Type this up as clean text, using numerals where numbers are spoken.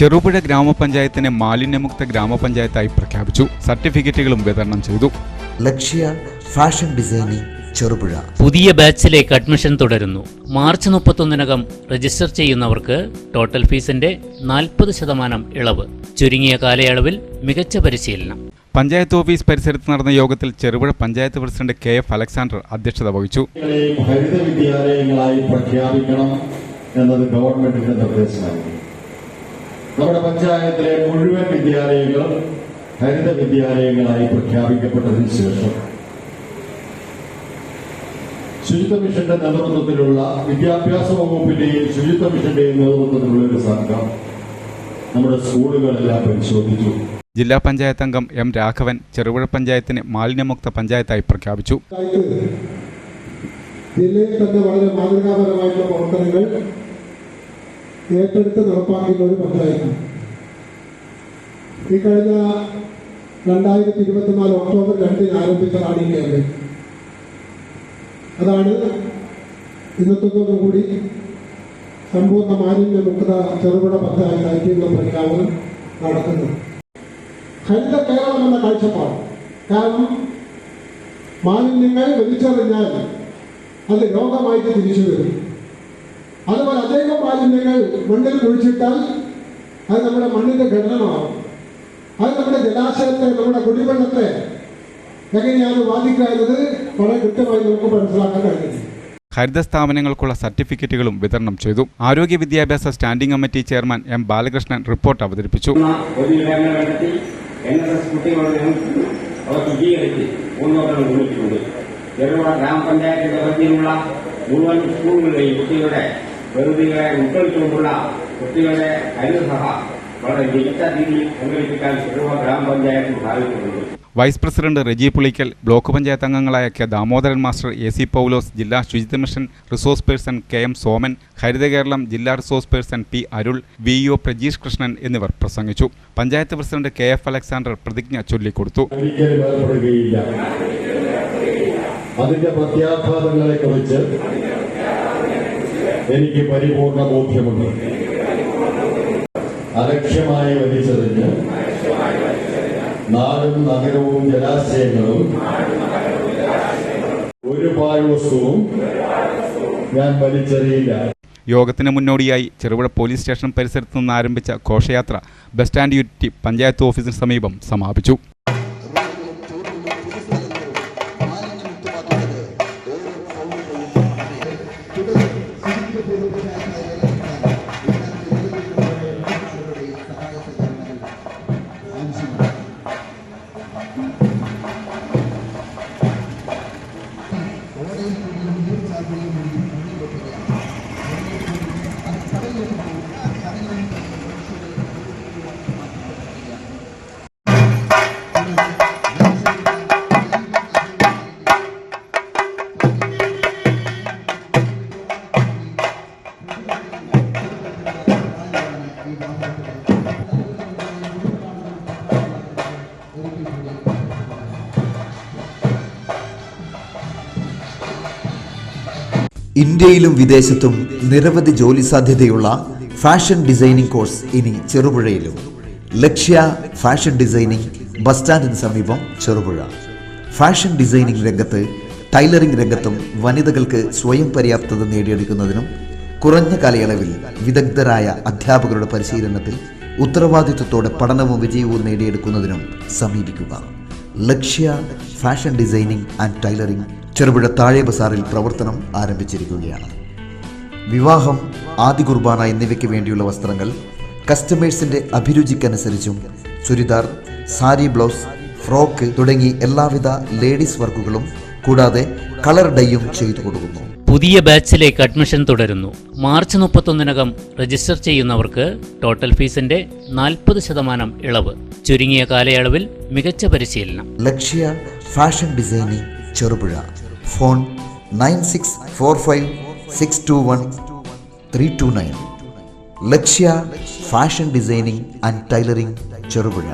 ചെറുപുഴ ഗ്രാമപഞ്ചായത്തിനെ മാലിന്യമുക്ത ഗ്രാമപഞ്ചായത്തായി പ്രഖ്യാപിച്ചു. സർട്ടിഫിക്കറ്റുകളും വിതരണം ചെയ്തു. ലക്ഷ്യ ഫാഷൻ ഡിസൈനിംഗ് ചെറുപുഴ പുതിയ ബാച്ചിലേക്ക് അഡ്മിഷൻ തുടരുന്നു. മാർച്ച് 31-നകം രജിസ്റ്റർ ചെയ്യുന്നവർക്ക് ടോട്ടൽ ഫീസിന്റെ 40% ഇളവ്. ചുരുങ്ങിയ കാലയളവിൽ മികച്ച പരിശീലനം. പഞ്ചായത്ത് ഓഫീസ് പരിസരത്ത് നടന്ന യോഗത്തിൽ Cherupuzha panchayat president KF Alexander അധ്യക്ഷത വഹിച്ചു. ഹരിത വിദ്യാലയങ്ങളായി പ്രഖ്യാപിക്കണം എന്നത് ഗവൺമെന്റിന്റെ നിർദ്ദേശമായിരുന്നു. നമ്മുടെ പഞ്ചായത്തിലെ മുഴുവൻ വിദ്യാലയങ്ങളും ഹരിത വിദ്യാലയങ്ങളായി പ്രഖ്യാപിക്കപ്പെട്ടതിന് ശേഷം ശുചിത്വ മിഷന്റെ നേതൃത്വത്തിലുള്ള വിദ്യാഭ്യാസ വകുപ്പിന്റെയും ശുചിത്വ മിഷന്റെയും നേതൃത്വത്തിലുള്ള ഒരു സംഘം നമ്മുടെ സ്കൂളുകളെല്ലാം പരിശോധിച്ചു. ജില്ലാ പഞ്ചായത്ത് അംഗം M. രാഘവൻ ചെറുപുഴ പഞ്ചായത്തിനെ മാലിന്യമുക്ത പഞ്ചായത്തായി പ്രഖ്യാപിച്ചു. ജില്ലയിൽ തന്നെ വളരെ മാതൃകാപരമായിട്ടുള്ള പ്രവർത്തനങ്ങൾ ഏറ്റെടുത്ത് നടപ്പാക്കുന്ന ഒരു പഞ്ചായത്താണ്. ഈ കഴിഞ്ഞ 2024 ഒക്ടോബർ 2 ആരംഭിച്ചതാണ് ഈ ക്യാമ്പയിൻ. അതാണ് ഇന്നത്തോടുകൂടി സമ്പൂർണ്ണ മാലിന്യമുക്ത ചെറുപുഴ പഞ്ചായത്തായിട്ടുള്ള പ്രഖ്യാപനം നടക്കുന്നത്. ഹരിത കേരളം എന്ന കാഴ്ചപ്പാട്. കാരണം മാലിന്യങ്ങൾ വലിച്ചെറിഞ്ഞാൽ അത് രോഗമായിട്ട് തിരിച്ചു വരും. അതുപോലെ അനേകം മാലിന്യങ്ങൾ മണ്ണിൽ കുഴിച്ചിട്ടാൽ അത് നമ്മുടെ മണ്ണിന്റെ ഘടനമാകും. അത് നമ്മുടെ ജലാശയത്തെ, നമ്മുടെ കുടിവെള്ളത്തെ എങ്ങനെയാണ് ബാധിക്കുക എന്നത് വളരെ കൃത്യമായി നമുക്ക് മനസ്സിലാക്കാൻ കഴിയും. ഹരിത സ്ഥാപനങ്ങൾക്കുള്ള സർട്ടിഫിക്കറ്റുകളും വിതരണം ചെയ്തു. ആരോഗ്യ വിദ്യാഭ്യാസ standing committee chairman M. Balakrishnan report അവതരിപ്പിച്ചു. ഗ്രാമപഞ്ചായത്തിന്റെ പരിധിയിലുള്ള മുഴുവൻ സ്കൂളുകളിലെയും കുട്ടികളുടെ വെറുതെ ഉൾക്കൊള്ളിച്ചുകൊണ്ടുള്ള കുട്ടികളുടെ ഹരിതസഭ വളരെ മികച്ച രീതിയിൽ സംഘടിപ്പിക്കാൻ ചെറുപുഴ ഗ്രാമപഞ്ചായത്ത് സാധിച്ചിട്ടുണ്ട്. Vice president Reji Pulickal, block panchayat അംഗങ്ങളായ K. Damodaran master, AC. Paulose, ജില്ലാ ശുചിത്വ mission resource person KM. Soman, Haritha Keralam ജില്ലാ resource person P. Arul, VEO Prajeesh Krishnan എന്നിവർ പ്രസംഗിച്ചു. പഞ്ചായത്ത് പ്രസിഡന്റ് KF അലക്സാണ്ടർ പ്രതിജ്ഞ ചൊല്ലിക്കൊടുത്തു. അതിന്റെ പ്രത്യാഘാതങ്ങളെ കുറിച്ച് എനിക്ക് പരിപൂർണ ബോധ്യമുണ്ട്. അലക്ഷ്യമായി വലിച്ചെറിഞ്ഞ് നാടും നഗരവും ജലാശയങ്ങളും ഒരു പാഴ്വസ്തുവും ഞാൻ വലിച്ചെറിയില്ല. യോഗത്തിന് മുന്നോടിയായി ചെറുപുഴ പോലീസ് സ്റ്റേഷൻ പരിസരത്ത് നിന്ന് ആരംഭിച്ച ഘോഷയാത്ര ബസ് സ്റ്റാൻഡ് യൂണിറ്റി പഞ്ചായത്ത് ഓഫീസിന് സമീപം സമാപിച്ചു. ഇന്ത്യയിലും വിദേശത്തും നിരവധി ജോലി സാധ്യതയുള്ള ഫാഷൻ ഡിസൈനിംഗ് കോഴ്സ് ഇനി ചെറുപുഴയിലും. ലക്ഷ്യ ഫാഷൻ ഡിസൈനിംഗ് ബസ് സ്റ്റാൻഡിന് സമീപം ചെറുപുഴ. ഫാഷൻ ഡിസൈനിംഗ് രംഗത്ത്, ടൈലറിംഗ് രംഗത്തും വനിതകൾക്ക് സ്വയം പര്യാപ്തത നേടിയെടുക്കുന്നതിനും കുറഞ്ഞ കാലയളവിൽ വിദഗ്ധരായ അധ്യാപകരുടെ പരിശീലനത്തിൽ ഉത്തരവാദിത്വത്തോടെ പഠനവും വിജയവും നേടിയെടുക്കുന്നതിനും സമീപിക്കുക. Lakshya fashion designing and tailoring Cherupuzha താഴെ ബസാറിൽ പ്രവർത്തനം ആരംഭിച്ചിരിക്കുകയാണ്. വിവാഹം, ആദ്യ കുർബാന എന്നിവയ്ക്ക് വേണ്ടിയുള്ള വസ്ത്രങ്ങൾ കസ്റ്റമേഴ്സിന്റെ അഭിരുചിക്കനുസരിച്ചും ചുരിദാർ, സാരി, ബ്ലൗസ്, ഫ്രോക്ക് തുടങ്ങി എല്ലാവിധ ലേഡീസ് വർക്കുകളും കൂടാതെ കളർ ഡൈയും ചെയ്തു കൊടുക്കുന്നു. പുതിയ ബാച്ചിലേക്ക് അഡ്മിഷൻ തുടരുന്നു. മാർച്ച് 31-നകം രജിസ്റ്റർ ചെയ്യുന്നവർക്ക് ടോട്ടൽ ഫീസിന്റെ 40% ഇളവ്. ചുരുങ്ങിയ കാലയളവിൽ മികച്ച പരിശീലനം. Lakshya fashion designing Cherupuzha. Phone 9645621329. Lakshya fashion designing and tailoring Cherupuzha.